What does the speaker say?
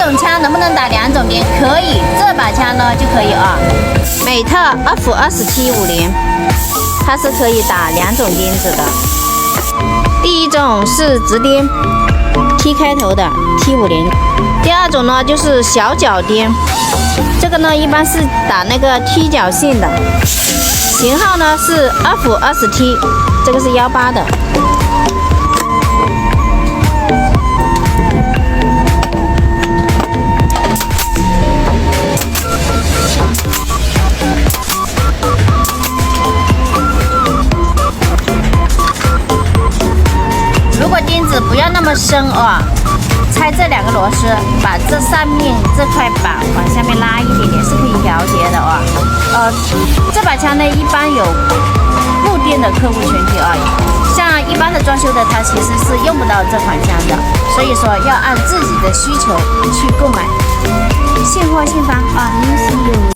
种枪能不能打2种钉？可以，这把枪呢就可以啊。美特 F20T50，它是可以打2种钉子的。第一种是直钉 ，T 开头的 T50。第二种呢就是小角钉，这个呢一般是打那个踢脚性的。型号呢是 F20T， 这个是18的。如果钉子不要那么深哦，拆这2个螺丝，把这上面这块板往下面拉一点点，是可以调节的哦。这把枪呢，一般有固定的客户群体啊，像一般的装修的，它其实是用不到这款枪的，所以说要按自己的需求去购买，现货现发啊，您是有。